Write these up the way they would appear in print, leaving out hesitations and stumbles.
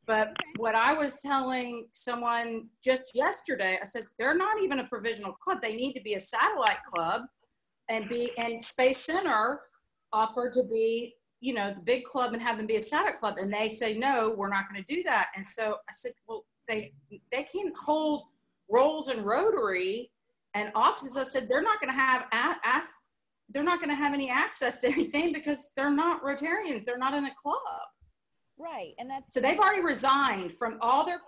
But what I was telling someone just yesterday, I said, they're not even a provisional club. They need to be a satellite club, and Space Center offered to be, you know, the big club and have them be a satellite club. And they say, no, we're not going to do that. And so I said, well, they can't hold Rolls and Rotary and offices. I said, they're not going to have they're not going to have any access to anything because they're not Rotarians. They're not in a club. Right. And that's, so they've already resigned from all their,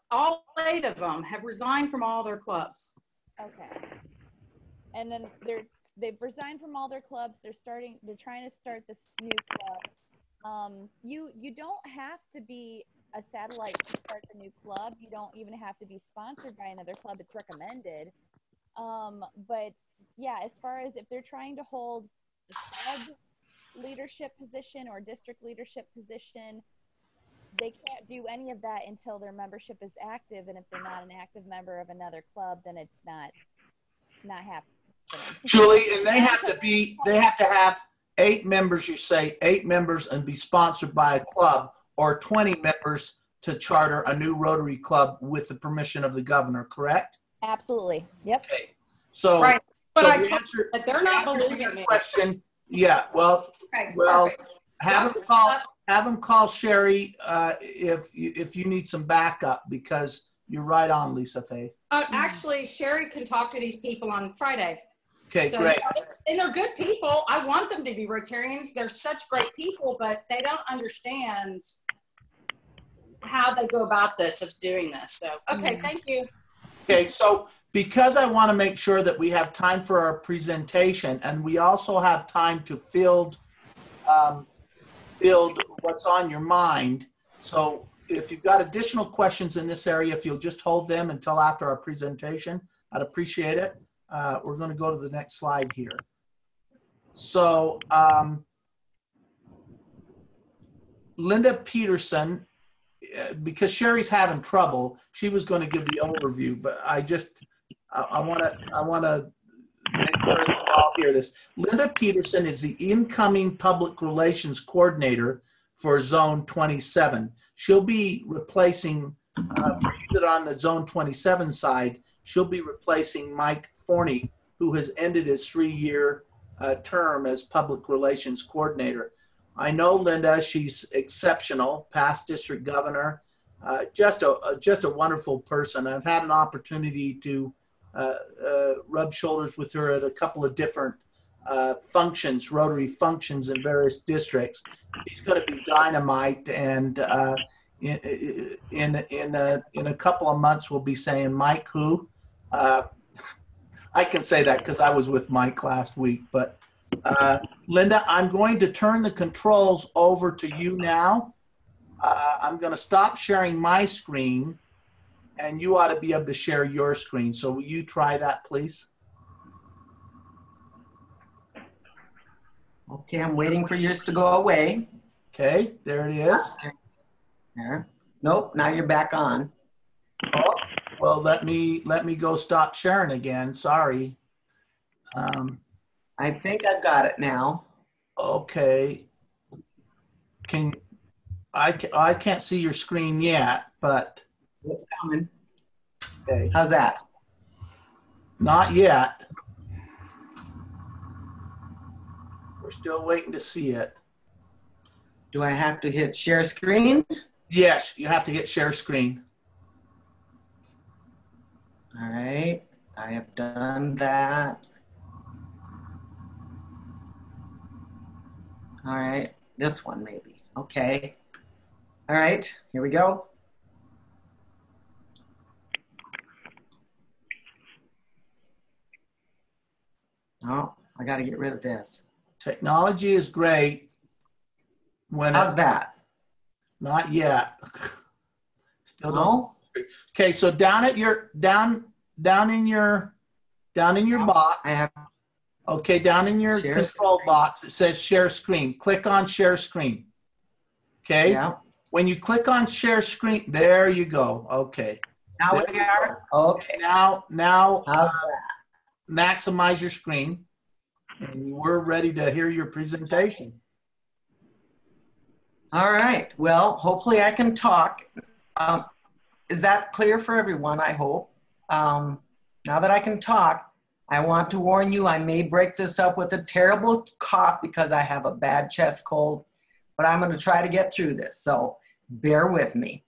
all 8 of them have resigned from all their clubs. okay. And then they've resigned from all their clubs. They're trying to start this new club. You don't have to be a satellite to start the new club. You don't even have to be sponsored by another club. It's recommended. But yeah, as far as if they're trying to hold a club leadership position or district leadership position, they can't do any of that until their membership is active. And if they're not an active member of another club, then it's not happening. Julie, and they have to have 8 members, you say 8 members, and be sponsored by a club, or 20 members to charter a new Rotary club with the permission of the governor, correct? Absolutely. Yep. Okay. So, right. But so I told you that they're not believing me. Question. Yeah. Well, okay, well, perfect. have them call Sherry if you need some backup, because you're right on, Lisa Faith. Actually, Sherry can talk to these people on Friday. Okay, so, great. And they're good people. I want them to be Rotarians. They're such great people, but they don't understand how they go about this, of doing this. So, okay, thank you. Okay, so because I want to make sure that we have time for our presentation, and we also have time to field what's on your mind. So if you've got additional questions in this area, if you'll just hold them until after our presentation, I'd appreciate it. We're going to go to the next slide here. So Linda Peterson, because Sherry's having trouble, she was going to give the overview, but I want to make sure that you all hear this. Linda Peterson is the incoming public relations coordinator for Zone 27. She'll be replacing, for you that are on the Zone 27 side, she'll be replacing Mike Forney, who has ended his 3-year term as public relations coordinator. I know Linda, she's exceptional, past district governor, just a wonderful person. I've had an opportunity to rub shoulders with her at a couple of different functions, Rotary functions in various districts. She's going to be dynamite, and in a couple of months we'll be saying, Mike who? I can say that because I was with Mike last week, but Linda, I'm going to turn the controls over to you now. I'm going to stop sharing my screen, and you ought to be able to share your screen. So will you try that, please? Okay, I'm waiting for yours to go away. Okay, there it is. There. Nope, now you're back on. Oh, well, let me go stop sharing again. Sorry. I think I've got it now. Okay. I can't see your screen yet, but it's coming. Okay. How's that? Not yet. We're still waiting to see it. Do I have to hit share screen? Yes, you have to hit share screen. All right, I have done that. All right, this one maybe. Okay. All right, here we go. Oh, I got to get rid of this. Technology is great. How's that? Not yet. Still no. Okay, so down at your down in your box. I have. Okay, down in your control box, it says share screen. Click on share screen. Okay. Yeah. When you click on share screen, there you go. Okay. Now we are. Okay. Now. How's that? Maximize your screen, and we're ready to hear your presentation. All right. Well, hopefully I can talk. Is that clear for everyone, I hope? Now that I can talk, I want to warn you, I may break this up with a terrible cough because I have a bad chest cold, but I'm going to try to get through this, so bear with me.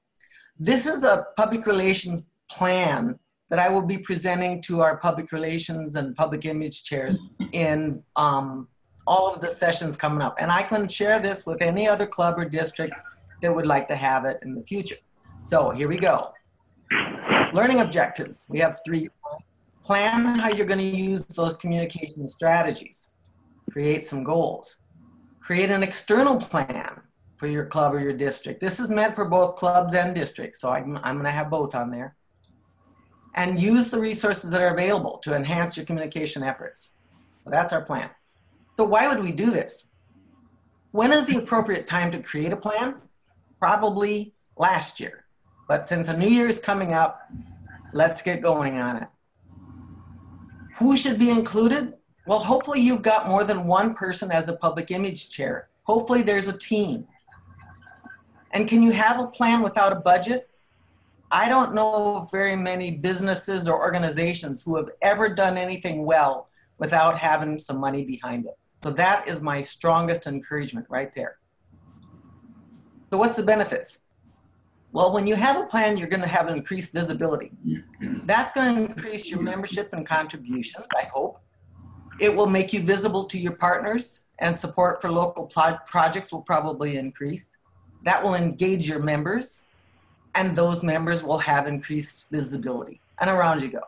This is a public relations plan that I will be presenting to our public relations and public image chairs in all of the sessions coming up. And I can share this with any other club or district that would like to have it in the future. So here we go. Learning objectives. We have 3. Plan how you're going to use those communication strategies. Create some goals. Create an external plan for your club or your district. This is meant for both clubs and districts, so I'm going to have both on there. And use the resources that are available to enhance your communication efforts. So that's our plan. So why would we do this? When is the appropriate time to create a plan? Probably last year. But since a new year is coming up, let's get going on it. Who should be included? Well, hopefully you've got more than one person as a public image chair. Hopefully there's a team. And can you have a plan without a budget? I don't know of very many businesses or organizations who have ever done anything well without having some money behind it. So that is my strongest encouragement right there. So what's the benefits? Well, when you have a plan, you're going to have increased visibility. That's going to increase your membership and contributions, I hope. It will make you visible to your partners, and support for local projects will probably increase. That will engage your members, and those members will have increased visibility. And around you go.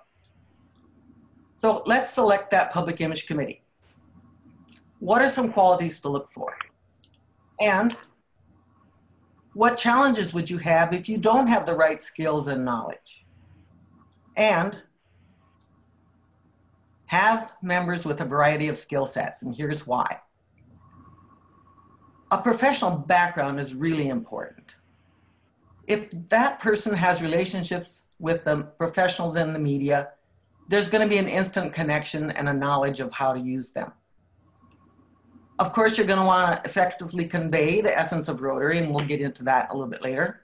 So let's select that public image committee. What are some qualities to look for? And what challenges would you have if you don't have the right skills and knowledge? And have members with a variety of skill sets, and here's why. A professional background is really important. If that person has relationships with the professionals in the media, there's going to be an instant connection and a knowledge of how to use them. Of course, you're going to want to effectively convey the essence of Rotary, and we'll get into that a little bit later.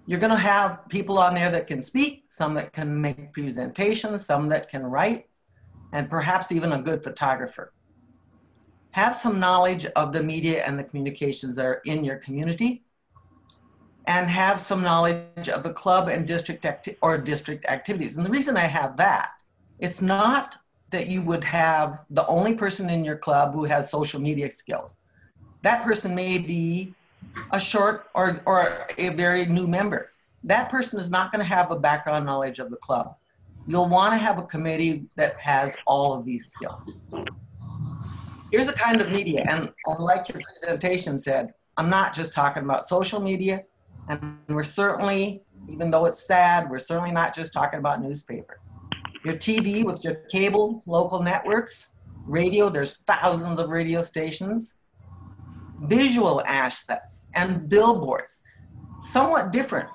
You're going to have people on there that can speak, some that can make presentations, some that can write, and perhaps even a good photographer. Have some knowledge of the media and the communications that are in your community, and have some knowledge of the club and district activities. And the reason I have that, it's not that you would have the only person in your club who has social media skills. That person may be a short or a very new member. That person is not going to have a background knowledge of the club. You'll want to have a committee that has all of these skills. Here's a kind of media, and like your presentation said, I'm not just talking about social media, and we're certainly, even though it's sad, we're certainly not just talking about newspaper. Your TV with your cable, local networks, radio, there's thousands of radio stations, visual assets, and billboards. Somewhat different.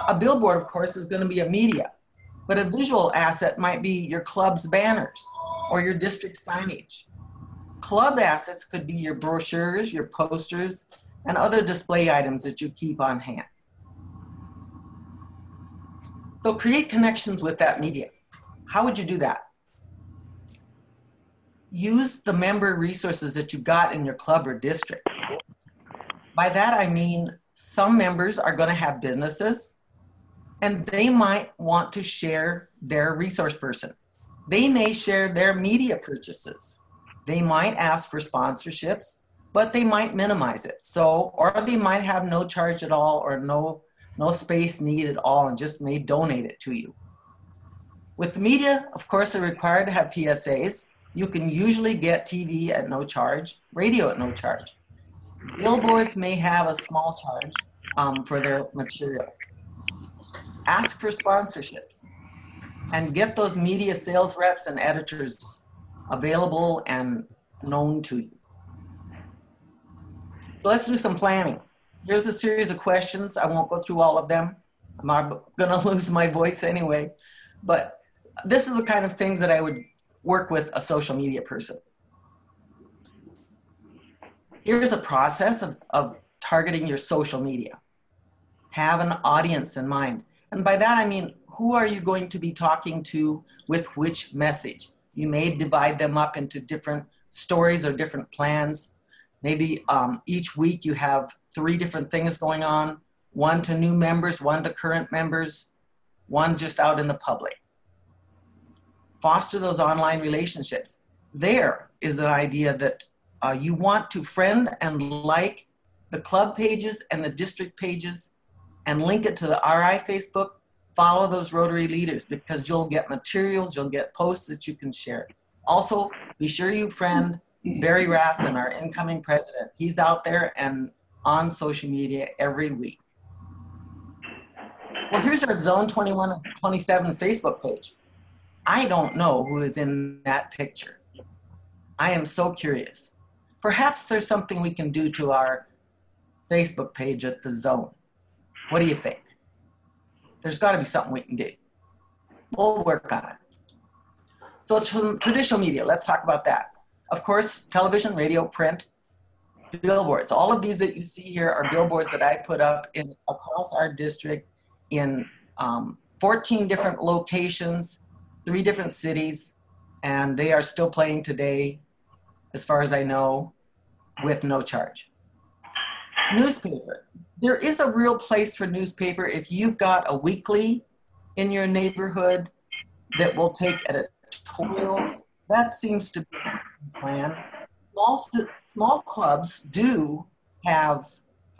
A billboard, of course, is going to be a media, but a visual asset might be your club's banners or your district signage. Club assets could be your brochures, your posters, and other display items that you keep on hand. So create connections with that media. How would you do that? Use the member resources that you've got in your club or district. By that I mean some members are going to have businesses, and they might want to share their resource person. They may share their media purchases. They might ask for sponsorships, but they might minimize it. So, or they might have no charge at all, or no space need at all, and just may donate it to you. With the media, of course, they're required to have PSAs. You can usually get TV at no charge, radio at no charge. Billboards may have a small charge for their material. Ask for sponsorships and get those media sales reps and editors available and known to you. So let's do some planning. Here's a series of questions. I won't go through all of them. I'm not gonna lose my voice anyway, but this is the kind of things that I would work with a social media person. Here's a process of targeting your social media. Have an audience in mind. And by that, I mean, who are you going to be talking to with which message? You may divide them up into different stories or different plans. Maybe each week you have 3 different things going on, 1 to new members, 1 to current members, 1 just out in the public. Foster those online relationships. There is an idea that you want to friend and like the club pages and the district pages and link it to the RI Facebook. Follow those Rotary leaders because you'll get materials, you'll get posts that you can share. Also, be sure you friend Barry Rassin, our incoming president. He's out there and on social media every week. Well, here's our Zone 21 and 27 Facebook page. I don't know who is in that picture. I am so curious. Perhaps there's something we can do to our Facebook page at the Zone. What do you think? There's got to be something we can do. We'll work on it. So traditional media, let's talk about that. Of course, television, radio, print, billboards. All of these that you see here are billboards that I put up across our district in 14 different locations, 3 different cities, and they are still playing today, as far as I know, with no charge. Newspaper. There is a real place for newspaper if you've got a weekly in your neighborhood that will take editorials. That seems to be the plan. Small clubs do have,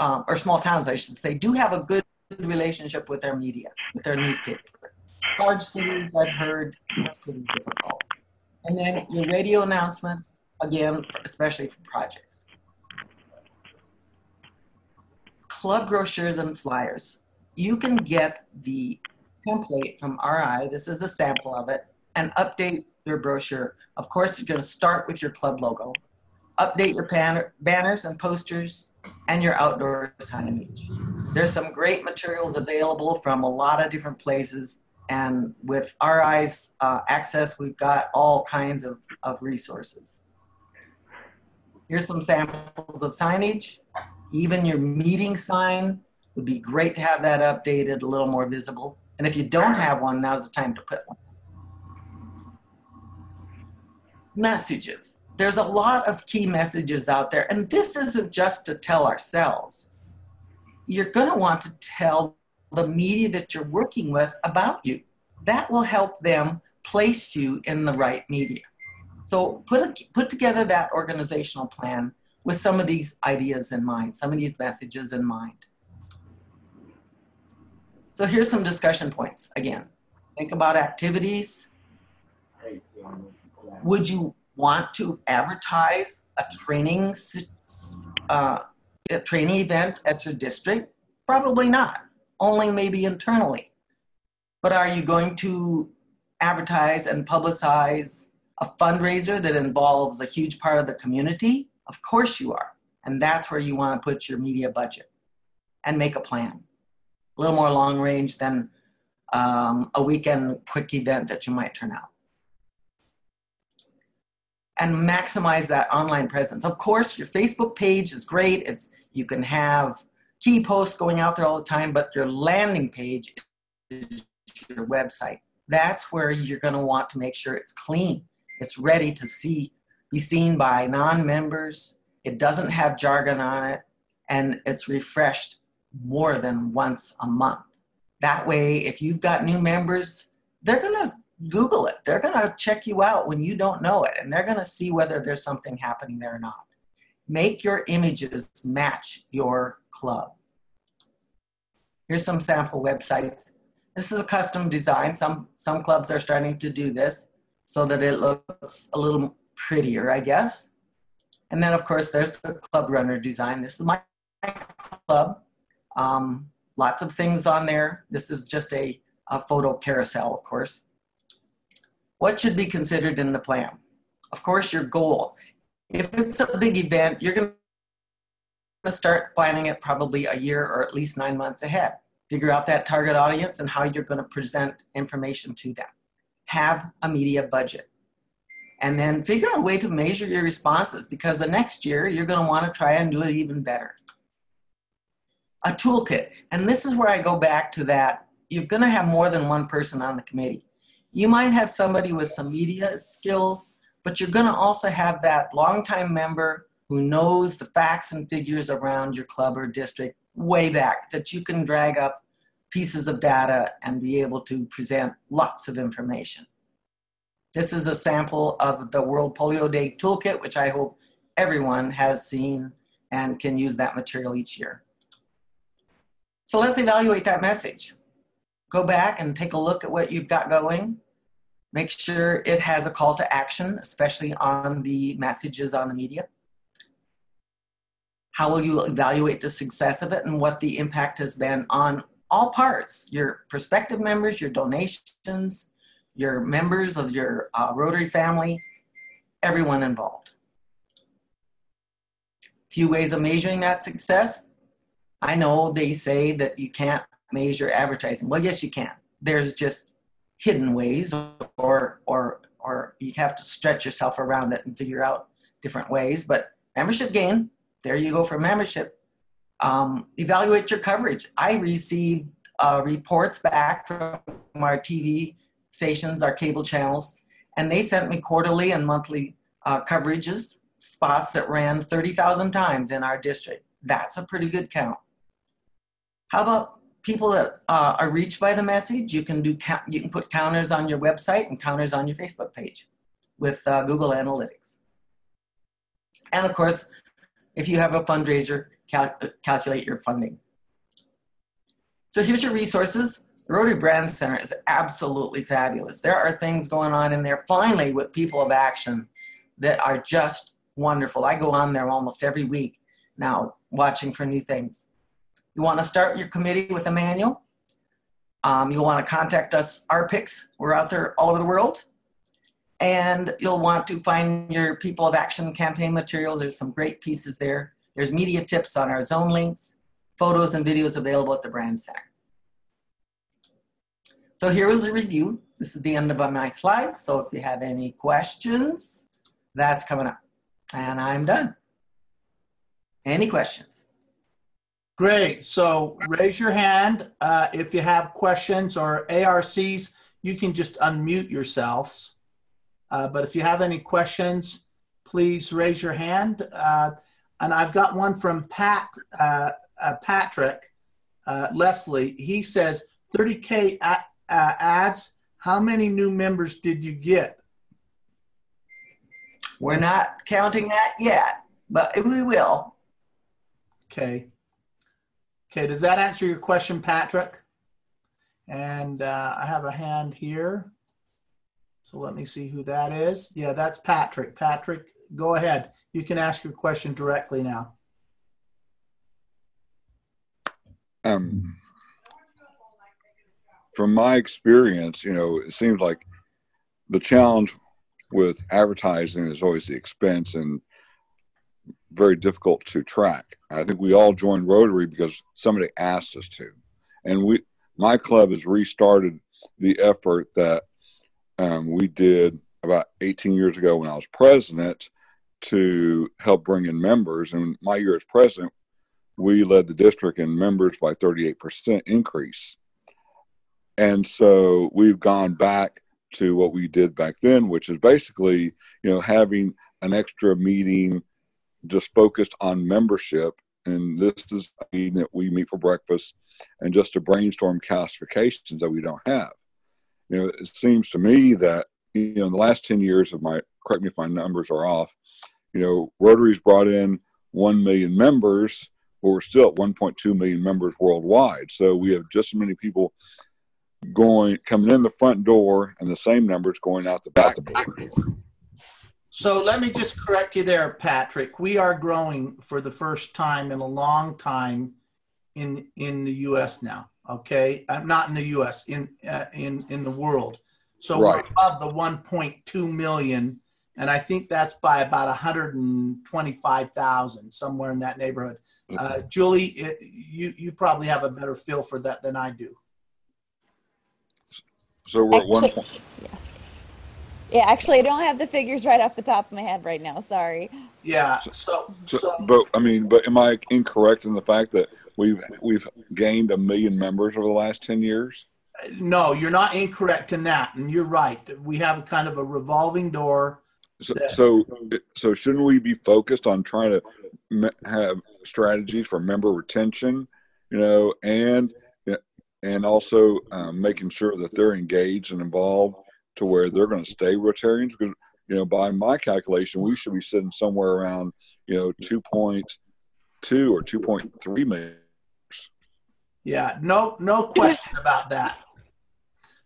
or small towns I should say, do have a good relationship with their media, with their newspaper. Large cities, I've heard, it's pretty difficult. And then your radio announcements, again, especially for projects. Club brochures and flyers. You can get the template from RI, this is a sample of it, and update your brochure. Of course, you're going to start with your club logo. Update your banners and posters and your outdoor signage. There's some great materials available from a lot of different places, and with RI's access, we've got all kinds of resources. Here's some samples of signage. Even your meeting sign would be great to have that updated, a little more visible. And if you don't have one, now's the time to put one. Messages. There's a lot of key messages out there, and this isn't just to tell ourselves. You're going to want to tell the media that you're working with about you. That will help them place you in the right media. So put together that organizational plan with some of these ideas in mind, some of these messages in mind. So here's some discussion points. Again, think about activities. Would you want to advertise a training event at your district? Probably not, only maybe internally. But are you going to advertise and publicize a fundraiser that involves a huge part of the community? Of course you are. And that's where you want to put your media budget and make a plan. A little more long range than a weekend quick event that you might turn out. And maximize that online presence. Of course, your Facebook page is great. You can have key posts going out there all the time, but your landing page is your website. That's where you're going to want to make sure it's clean. It's ready to be seen by non-members. It doesn't have jargon on it, and it's refreshed more than once a month. That way, if you've got new members, they're going to Google it. They're going to check you out when you don't know it, and they're going to see whether there's something happening there or not. Make your images match your club. Here's some sample websites. This is a custom design. Some clubs are starting to do this so that it looks a little prettier, I guess. And then, of course, there's the club runner design. This is my club. Lots of things on there. This is just a photo carousel, of course. What should be considered in the plan? Of course, your goal. If it's a big event, you're going to start planning it probably a year or at least 9 months ahead. Figure out that target audience and how you're going to present information to them. Have a media budget. And then figure out a way to measure your responses, because the next year you're going to want to try and do it even better. a toolkit. And this is where I go back to that. You're going to have more than one person on the committee. You might have somebody with some media skills, but you're going to also have that longtime member who knows the facts and figures around your club or district way back, that you can drag up pieces of data and be able to present lots of information. This is a sample of the World Polio Day Toolkit, which I hope everyone has seen and can use that material each year. So let's evaluate that message. Go back and take a look at what you've got going. Make sure it has a call to action, especially on the messages on the media. How will you evaluate the success of it and what the impact has been on all parts, your prospective members, your donations, your members of your Rotary family, everyone involved. Few ways of measuring that success. I know they say that you can't measure advertising. Well, yes, you can. There's just hidden ways, or you have to stretch yourself around it and figure out different ways. But membership gain, there you go for membership. Evaluate your coverage. I received reports back from our TV stations, our cable channels, and they sent me quarterly and monthly coverages, spots that ran 30,000 times in our district. That's a pretty good count. How about people that are reached by the message? You can put counters on your website and counters on your Facebook page with Google Analytics. And of course, if you have a fundraiser, calculate your funding. So here's your resources. The Rotary Brand Center is absolutely fabulous. There are things going on in there finally with people of action that are just wonderful. I go on there almost every week now watching for new things. You want to start your committee with a manual. You'll want to contact us, RPICs. We're out there all over the world. And you'll want to find your People of Action campaign materials. There's some great pieces there. There's media tips on our zone links, photos and videos available at the Brand Center. So here is a review. This is the end of my slides. So if you have any questions, that's coming up. And I'm done. Any questions? Great. So raise your hand if you have questions, or ARCs, you can just unmute yourselves. But if you have any questions, please raise your hand. And I've got one from Patrick Leslie. He says, 30K ads, how many new members did you get? We're not counting that yet, but we will. Okay. Okay, does that answer your question, Patrick? And I have a hand here. So let me see who that is. Yeah, that's Patrick. Patrick, go ahead. You can ask your question directly now. From my experience, you know, it seems like the challenge with advertising is always the expense and very difficult to track. I think we all joined Rotary because somebody asked us to. And my club has restarted the effort that we did about 18 years ago when I was president to help bring in members. And my year as president, we led the district in members by 38% increase. And so we've gone back to what we did back then, which is basically, you know, having an extra meeting just focused on membership. And this is a meeting that we meet for breakfast and just to brainstorm classifications that we don't have. You know, it seems to me that, you know, in the last 10 years of correct me if my numbers are off, you know, Rotary's brought in 1 million members, but we're still at 1.2 million members worldwide. So we have just as many people coming in the front door and the same numbers going out the back door. So let me just correct you there, Patrick. We are growing for the first time in a long time in the U.S. now. Okay, not in the U.S. in the world. So right. We're above the 1.2 million, and I think that's by about 125,000, somewhere in that neighborhood. Julie, you probably have a better feel for that than I do. So we're at 1 point. Yeah, actually, I don't have the figures right off the top of my head right now. Sorry. Yeah. But am I incorrect in the fact that we've gained 1 million members over the last 10 years? No, you're not incorrect in that, and you're right. We have kind of a revolving door. So shouldn't we be focused on trying to have strategies for member retention, and also making sure that they're engaged and involved to where they're going to stay Rotarians? Because by my calculation, we should be sitting somewhere around 2.2 or 2.3 million. Yeah, no question about that.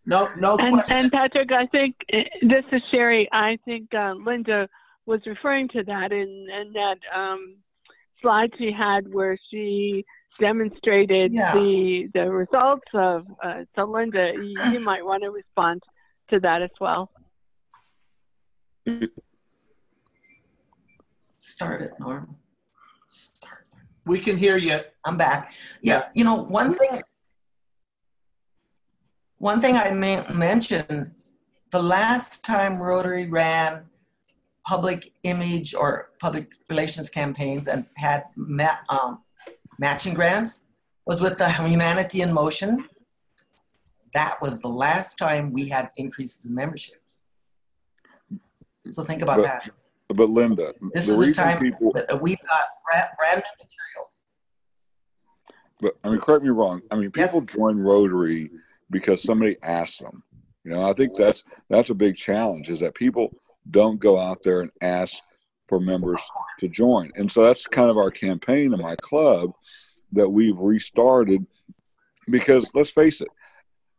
No question. And Patrick, I think this is Sherry. I think Linda was referring to that in that slide she had where she demonstrated the results of. So Linda, you might want to respond to that as well. Start it, Norm. Start. We can hear you. I'm back. Yeah, one thing I mentioned, the last time Rotary ran public image or public relations campaigns and had matching grants was with the Humanity in Motion. That was the last time we had increases in membership. So think about that. But Linda, this is a time that we've got brand new materials. But I mean, correct me wrong. I mean, people join Rotary because somebody asks them. I think that's a big challenge, is that people don't go out there and ask for members to join. And so that's kind of our campaign in my club that we've restarted, because let's face it,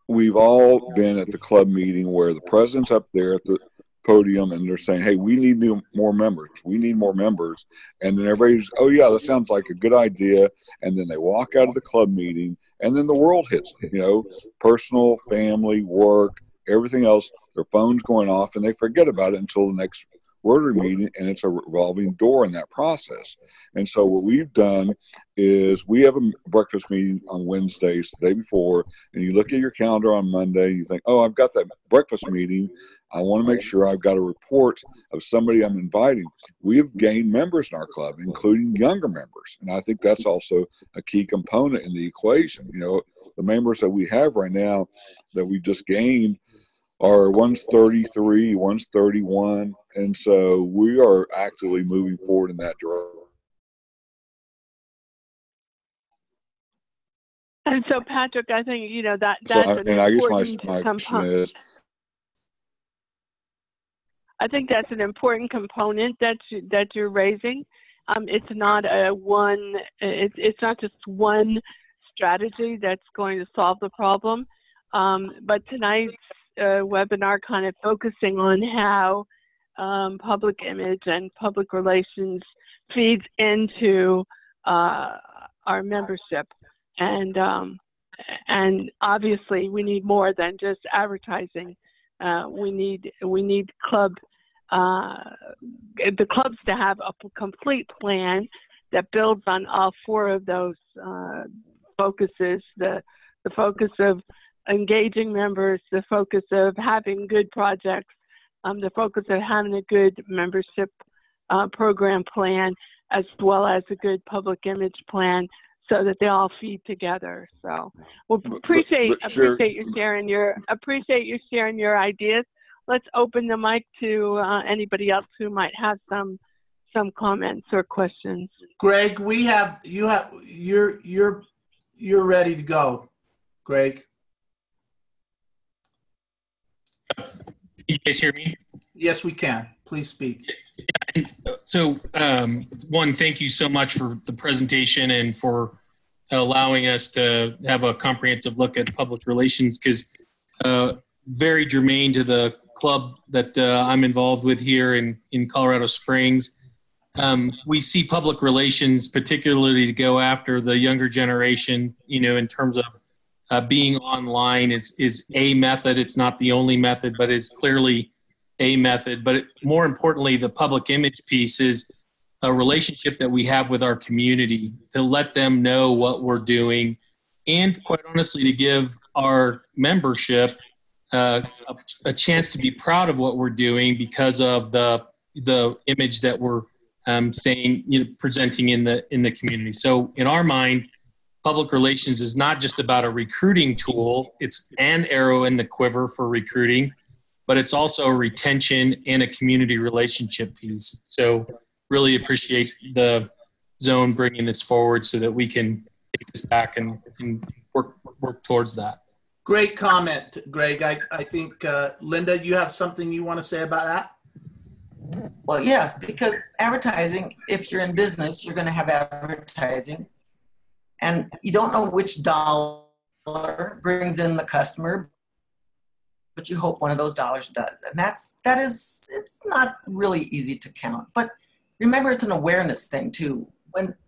we've all been at the club meeting where the president's up there at the podium and they're saying, hey, we need more members. We need more members. And then everybody's, oh yeah, that sounds like a good idea. And then they walk out of the club meeting and then the world hits them, personal, family, work, everything else, their phone's going off and they forget about it until the next Rotary meeting, and it's a revolving door in that process. And so what we've done is we have a breakfast meeting on Wednesdays, the day before, and you look at your calendar on Monday, you think, oh, I've got that breakfast meeting. I want to make sure I've got a report of somebody I'm inviting. We have gained members in our club, including younger members. And I think that's also a key component in the equation. The members that we have right now that we just gained are one's 33, one's 31. And so we are actively moving forward in that direction. And so, Patrick, I think, that's and I guess my question is, I think that's an important component that you're raising. It's not it's not just one strategy that's going to solve the problem. But tonight's webinar kind of focusing on how public image and public relations feeds into our membership, and obviously we need more than just advertising. We need the clubs to have a complete plan that builds on all four of those focuses: the focus of engaging members, the focus of having good projects, the focus of having a good membership program plan, as well as a good public image plan, so that they all feed together. So, appreciate you sharing your ideas. Let's open the mic to anybody else who might have some comments or questions. Greg, you're ready to go. Greg. You guys hear me? Yes, we can. Please speak. So, one, thank you so much for the presentation and for allowing us to have a comprehensive look at public relations, because very germane to the club that I'm involved with here in Colorado Springs. We see public relations particularly to go after the younger generation, in terms of being online is a method. It's not the only method, but it's clearly a method. But more importantly, the public image piece is a relationship that we have with our community to let them know what we're doing, and quite honestly, to give our membership a chance to be proud of what we're doing because of the image that we're presenting in the community. So in our mind, public relations is not just about a recruiting tool, it's an arrow in the quiver for recruiting, but it's also a retention and a community relationship piece. So really appreciate the zone bringing this forward so that we can take this back and work towards that. Great comment, Greg. I think, Linda, you have something you want to say about that? Well, yes, because advertising, if you're in business, you're going to have advertising. And you don't know which dollar brings in the customer, but you hope one of those dollars does. And it's not really easy to count. But remember, it's an awareness thing too.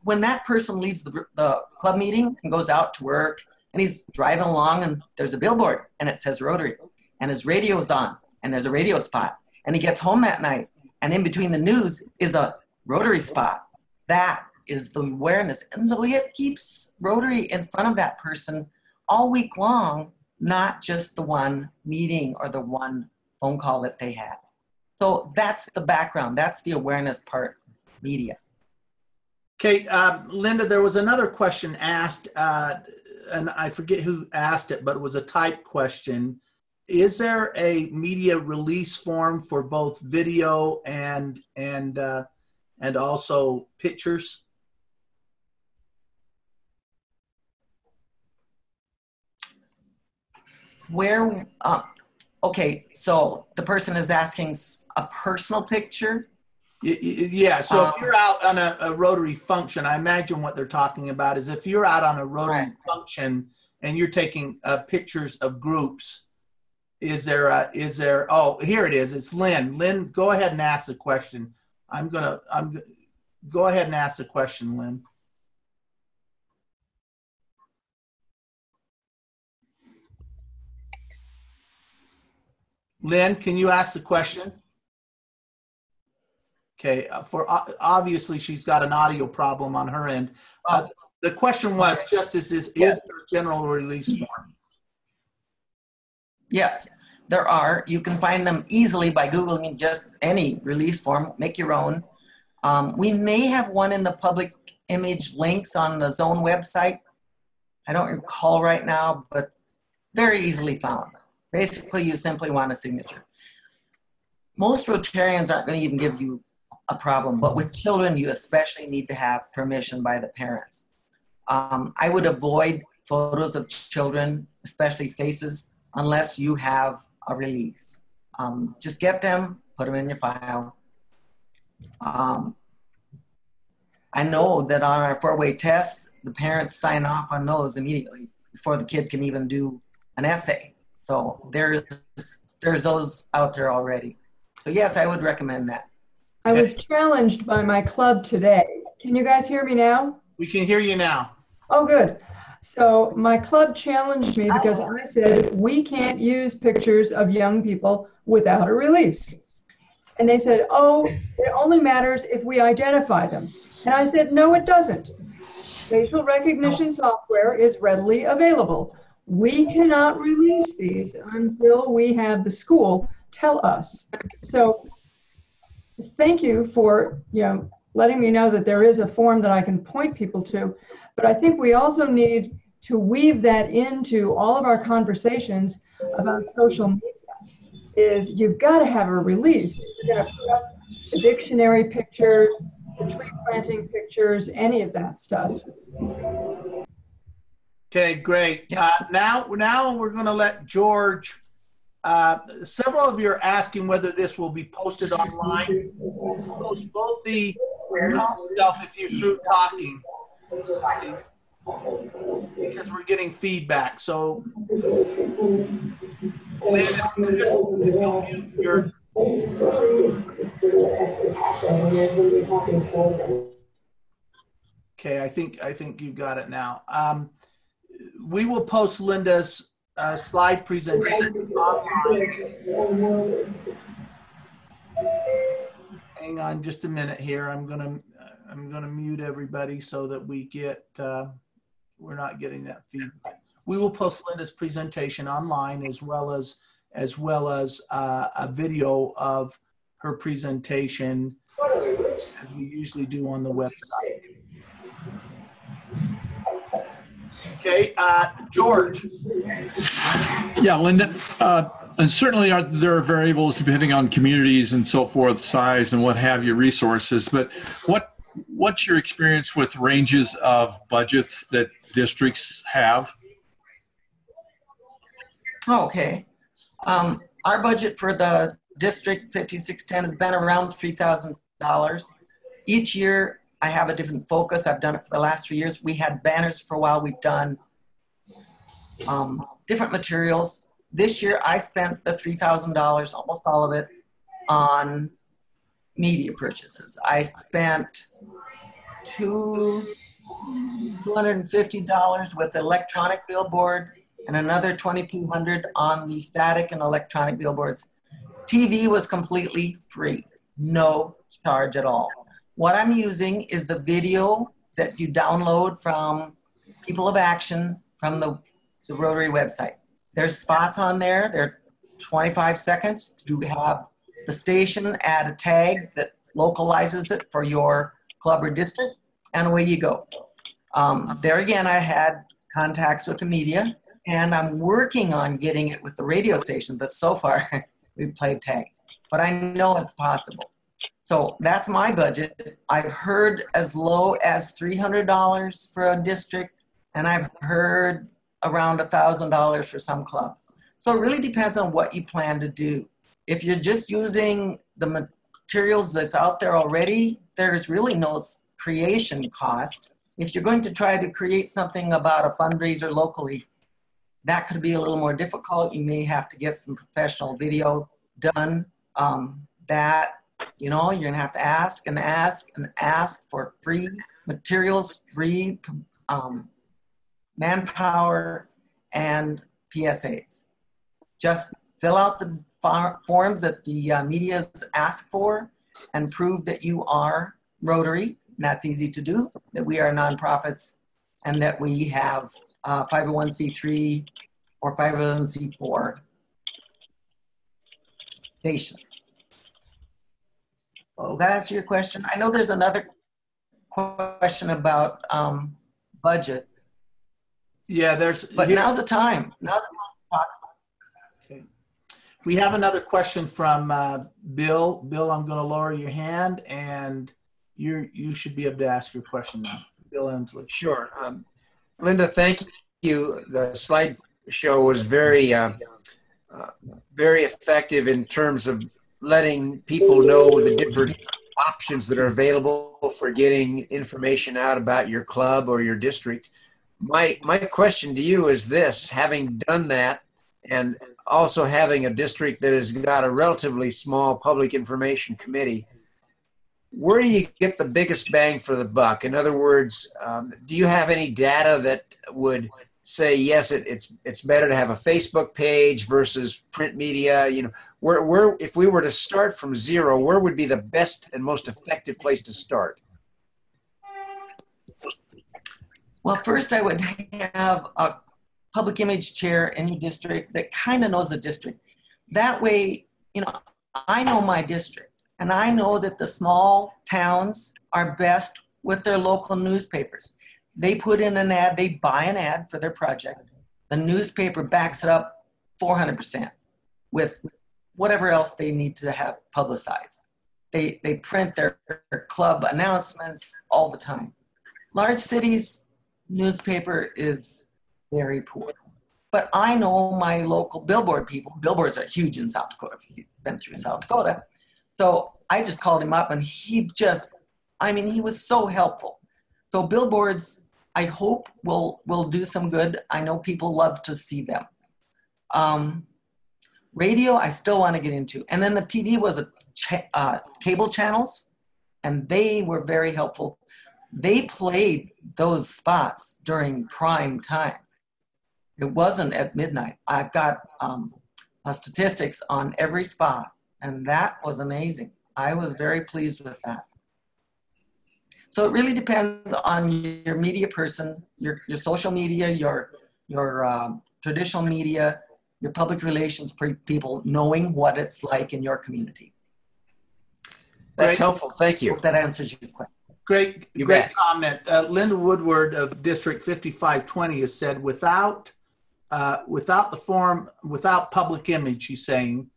When that person leaves the club meeting and goes out to work, and he's driving along and there's a billboard and it says Rotary, and his radio is on and there's a radio spot, and he gets home that night and in between the news is a Rotary spot. That is the awareness. And so it keeps Rotary in front of that person all week long, not just the one meeting or the one phone call that they had. So that's the background. That's the awareness part of media. Okay, Linda, there was another question asked, and I forget who asked it, but it was a typed question. Is there a media release form for both video and also pictures? Where, okay, so the person is asking a personal picture? Yeah, so if you're out on a Rotary function, I imagine what they're talking about is if you're out on a Rotary function and you're taking pictures of groups, oh, here it is, it's Lynn. Lynn, go ahead and ask the question. Go ahead and ask the question, Lynn. Lynn, can you ask the question? Okay, obviously she's got an audio problem on her end. The question was, Justice, is there a general release form? Yes, there are. You can find them easily by Googling just any release form, make your own. We may have one in the public image links on the zone website. I don't recall right now, but very easily found. Basically, you simply want a signature. Most Rotarians aren't going to even give you a problem, but with children, you especially need to have permission by the parents. I would avoid photos of children, especially faces, unless you have a release. Just get them, put them in your file. I know that on our four-way tests, the parents sign off on those immediately before the kid can even do an essay. So there's those out there already. So yes, I would recommend that. I was challenged by my club today. Can you guys hear me now? We can hear you now. Oh, good. So my club challenged me because I said, we can't use pictures of young people without a release. And they said, oh, it only matters if we identify them. And I said, no, it doesn't. Facial recognition software is readily available. We cannot release these until we have the school tell us. So thank you for letting me know that there is a form that I can point people to. But I think we also need to weave that into all of our conversations about social media. Is you've got to have a release. You're going to put up the dictionary pictures, the tree planting pictures, any of that stuff. Okay, great. Now we're going to let George. Several of you are asking whether this will be posted online. Post both the yourself if you're through talking, because we're getting feedback. So, okay, I think you got it now. We will post Linda's slide presentation online. Hang on just a minute here. I'm gonna mute everybody so that we get we're not getting that feedback. We will post Linda's presentation online as well as a video of her presentation as we usually do on the website. Okay, George. Yeah, Linda, and certainly there are variables depending on communities and so forth, size and what have you, resources, but what's your experience with ranges of budgets that districts have? Okay. Our budget for the District 5610 has been around $3,000. Each year, I have a different focus. I've done it for the last 3 years. We had banners for a while. We've done different materials. This year, I spent the $3,000, almost all of it, on media purchases. I spent $250 with electronic billboard and another $2,200 on the static and electronic billboards. TV was completely free, no charge at all. What I'm using is the video that you download from People of Action from the Rotary website. There's spots on there. They're 25 seconds to have the station add a tag that localizes it for your club or district, and away you go. There again, I had contacts with the media, and I'm working on getting it with the radio station, but so far we played tag. But I know it's possible. So that's my budget. I've heard as low as $300 for a district, and I've heard around $1,000 for some clubs. So it really depends on what you plan to do. If you're just using the materials that's out there already, there's really no creation cost. If you're going to try to create something about a fundraiser locally, that could be a little more difficult. You may have to get some professional video done. You're gonna have to ask and ask and ask for free materials, free manpower, and PSAs. Just fill out the forms that the media ask for and prove that you are Rotary. And that's easy to do, that we are nonprofits and that we have 501c3 or 501c4 station. Does that answer your question? I know there's another question about budget. Yeah, but now's the time. Now's the time to talk. Okay. We have another question from Bill. Bill, I'm going to lower your hand, and you should be able to ask your question now. Bill Emsley. Sure. Linda, thank you. The slideshow was very effective in terms of letting people know the different options that are available for getting information out about your club or your district. My question to you is this: having done that and also having a district that has got a relatively small public information committee, where do you get the biggest bang for the buck? In other words, do you have any data that would say, yes, it's better to have a Facebook page versus print media? Where if we were to start from zero, where would be the best and most effective place to start? Well, first I would have a public image chair in your district that kind of knows the district. That way, I know my district, and I know that the small towns are best with their local newspapers. They put in an ad, they buy an ad for their project. The newspaper backs it up 400% with whatever else they need to have publicized. They print their club announcements all the time. Large cities, newspaper is very poor. But I know my local billboard people. Billboards are huge in South Dakota, if you've been through South Dakota. So I just called him up, and he was so helpful. So billboards, I hope will do some good. I know people love to see them. Radio, I still want to get into. And then the TV was cable channels, and they were very helpful. They played those spots during prime time. It wasn't at midnight. I've got statistics on every spot, and that was amazing. I was very pleased with that. So it really depends on your media person, your social media, your traditional media, your public relations people, knowing what it's like in your community. That's helpful. Thank you. Hope that answers your question. Great You bet. comment. Linda Woodward of District 5520 has said, without the forum, without public image, she's saying,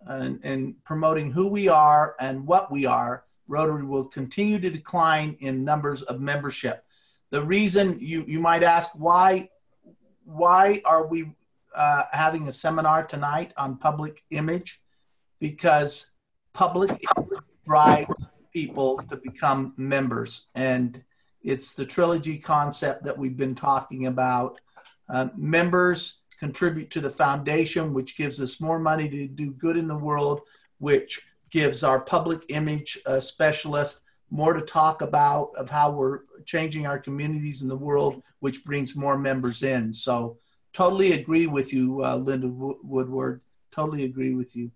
and promoting who we are and what we are, Rotary will continue to decline in numbers of membership. The reason you might ask, why are we having a seminar tonight on public image? Because public image drives people to become members, and it's the trilogy concept that we've been talking about. Members contribute to the foundation, which gives us more money to do good in the world, which gives our public image specialist more to talk about of how we're changing our communities in the world, which brings more members in. So totally agree with you, Linda Woodward, totally agree with you.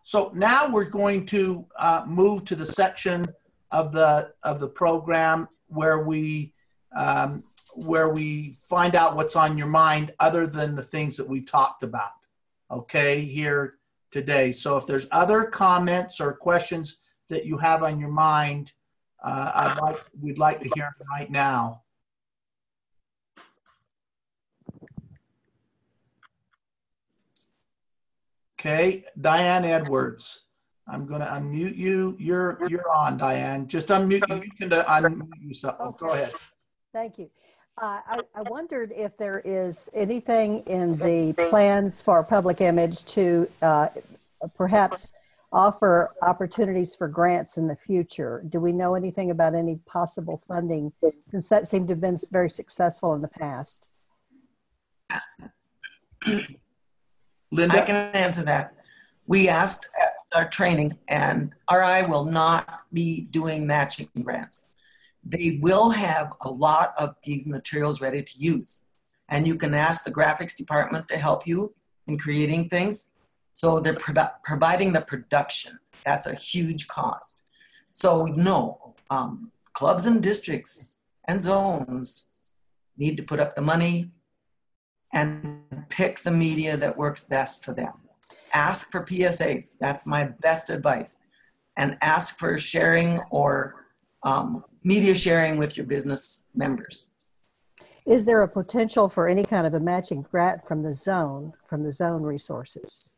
So now we're going to move to the section of the program where we find out what's on your mind other than the things that we talked about, okay, here today. So if there's other comments or questions that you have on your mind, we'd like to hear them right now. Okay, Diane Edwards, I'm going to unmute you. You're on, Diane. Just unmute you. You can unmute yourself. Okay. Go ahead. Thank you. I wondered if there is anything in the plans for public image to perhaps offer opportunities for grants in the future. Do we know anything about any possible funding, since that seemed to have been very successful in the past? Linda? I can answer that. We asked at our training, and RI will not be doing matching grants. They will have a lot of these materials ready to use. And you can ask the graphics department to help you in creating things. So they're providing the production. That's a huge cost. So no, clubs and districts and zones need to put up the money and pick the media that works best for them. Ask for PSAs. That's my best advice. And ask for sharing or media sharing with your business members. Is there a potential for any kind of a matching grant from the zone resources?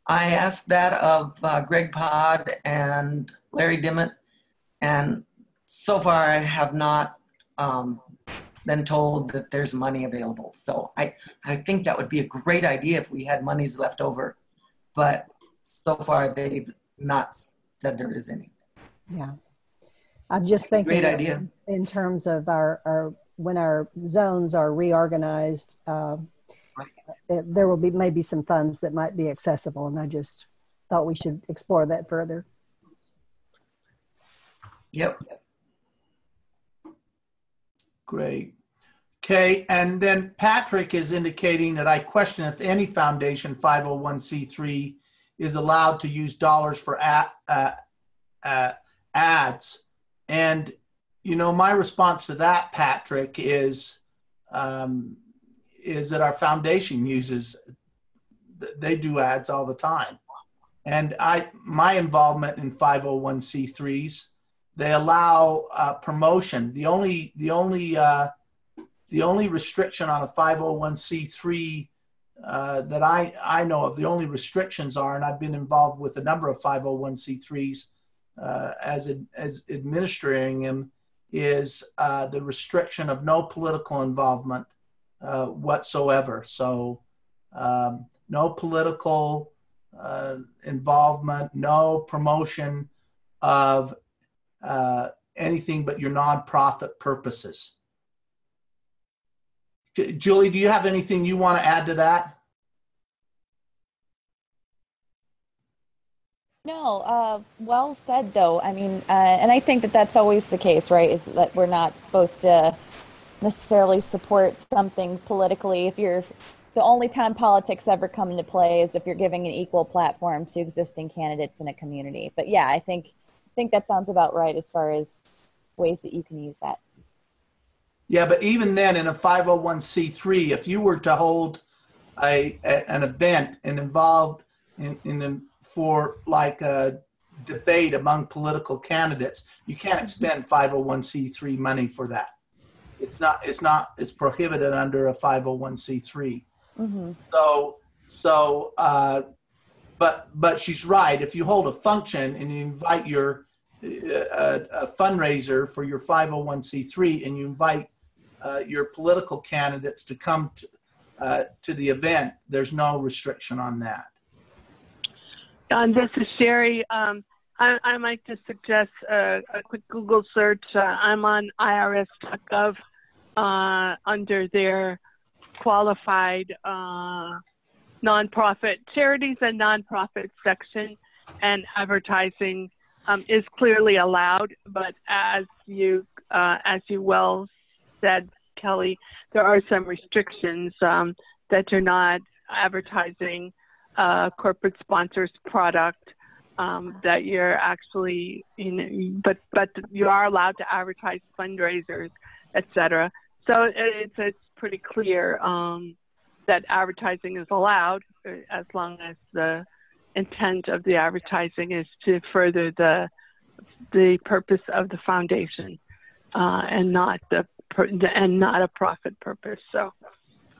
I asked that of Greg Pod and Larry Dimmitt, and so far I have not been told that there's money available. So I think that would be a great idea if we had monies left over, but so far they've not said there is any. Yeah, I'm just thinking great idea. In terms of our when our zones are reorganized, there will be maybe some funds that might be accessible, and I just thought we should explore that further. Yep. Great. Okay, and then Patrick is indicating that I question if any foundation 501c3 is allowed to use dollars for ads. And, you know, my response to that, Patrick, is that our foundation they do ads all the time. And my involvement in 501c3s, they allow promotion. The only restriction on a 501c3 that I know of, the only restrictions are, and I've been involved with a number of 501c3s as administering them, is the restriction of no political involvement whatsoever. So no political involvement, no promotion of anything but your nonprofit purposes. Julie, do you have anything you want to add to that? No, well said though. I mean, and I think that that's always the case, right? Is that we're not supposed to necessarily support something politically. If you're, the only time politics ever come into play is if you're giving an equal platform to existing candidates in a community. But yeah, I think that sounds about right as far as ways that you can use that. Yeah, but even then in a 501c3, if you were to hold an event and involved for like a debate among political candidates, you can't expend 501c3 money for that. It's prohibited under a 501c3. Mm-hmm. But she's right. If you hold a function and you invite a fundraiser for your 501c3 and you invite your political candidates to come to the event, there's no restriction on that. This is Sherry. I might just suggest a quick Google search. I'm on irs.gov under their qualified nonprofit charities and nonprofit section, and advertising is clearly allowed. But as you well said, Kelly, there are some restrictions that you're not advertising corporate sponsors product, that you're actually, but you are allowed to advertise fundraisers, etc. So it's pretty clear that advertising is allowed as long as the intent of the advertising is to further the purpose of the foundation, and not a profit purpose. So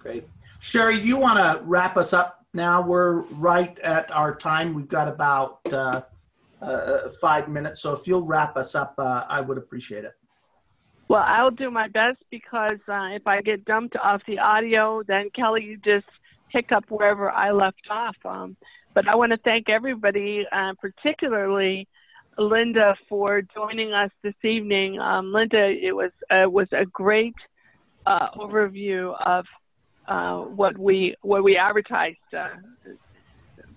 great. Sherry, you want to wrap us up now? We're right at our time. We've got about 5 minutes. So if you'll wrap us up, I would appreciate it. Well, I'll do my best, because if I get dumped off the audio, then Kelly, you just pick up wherever I left off. But I want to thank everybody, particularly Linda, for joining us this evening. Linda, it was a great overview of what we advertised,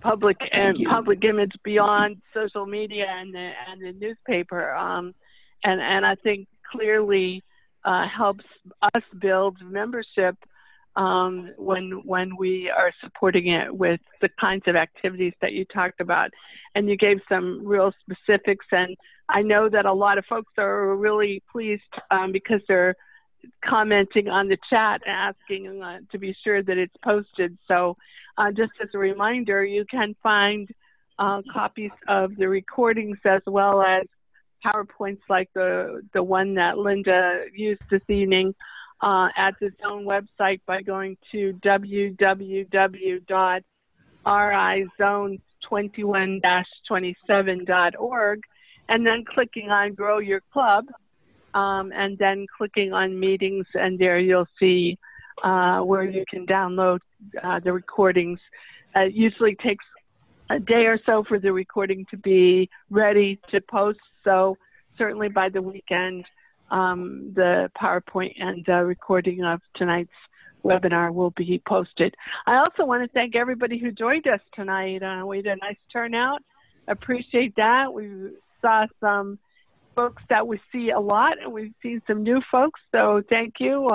public image beyond social media and the newspaper, and I think clearly helps us build membership when we are supporting it with the kinds of activities that you talked about. And you gave some real specifics, and I know that a lot of folks are really pleased because they're commenting on the chat, asking to be sure that it's posted. So just as a reminder, you can find copies of the recordings as well as PowerPoints like the one that Linda used this evening at the Zone website by going to www.rizone21-27.org and then clicking on Grow Your Club, and then clicking on Meetings, and there you'll see where you can download the recordings. It usually takes a day or so for the recording to be ready to post, so certainly by the weekend, the PowerPoint and the recording of tonight's webinar will be posted. I also want to thank everybody who joined us tonight. We had a nice turnout. Appreciate that. We saw some folks that we see a lot, and we've seen some new folks, so thank you.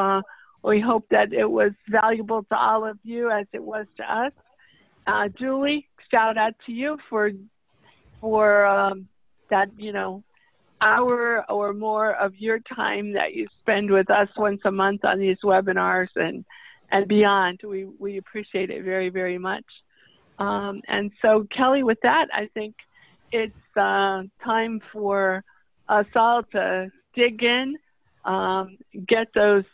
We hope that it was valuable to all of you as it was to us. Julie, shout out to you for that, hour or more of your time that you spend with us once a month on these webinars and beyond. We appreciate it very, very much. And so, Kelly, with that, I think it's time for us all to dig in, get those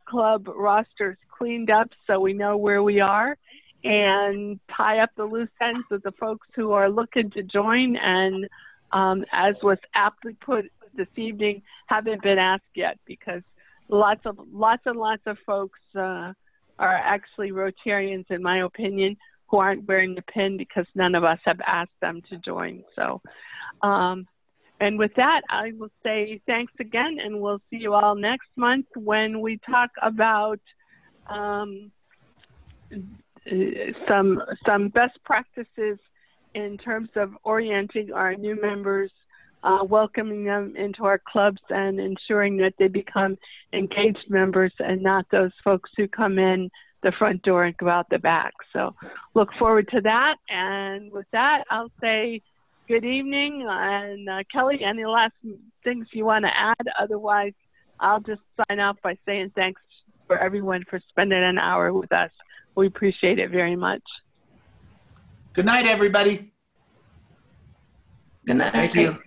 club rosters cleaned up so we know where we are, and tie up the loose ends with the folks who are looking to join and, as was aptly put this evening, haven't been asked yet, because lots and lots of folks are actually Rotarians, in my opinion, who aren't wearing the pin because none of us have asked them to join. So, and with that, I will say thanks again, and we'll see you all next month when we talk about some best practices in terms of orienting our new members, welcoming them into our clubs, and ensuring that they become engaged members and not those folks who come in the front door and go out the back. So look forward to that. And with that, I'll say good evening. And Kelly, any last things you want to add? Otherwise, I'll just sign off by saying thanks for everyone for spending an hour with us. We appreciate it very much. Good night, everybody. Good night. Thank you.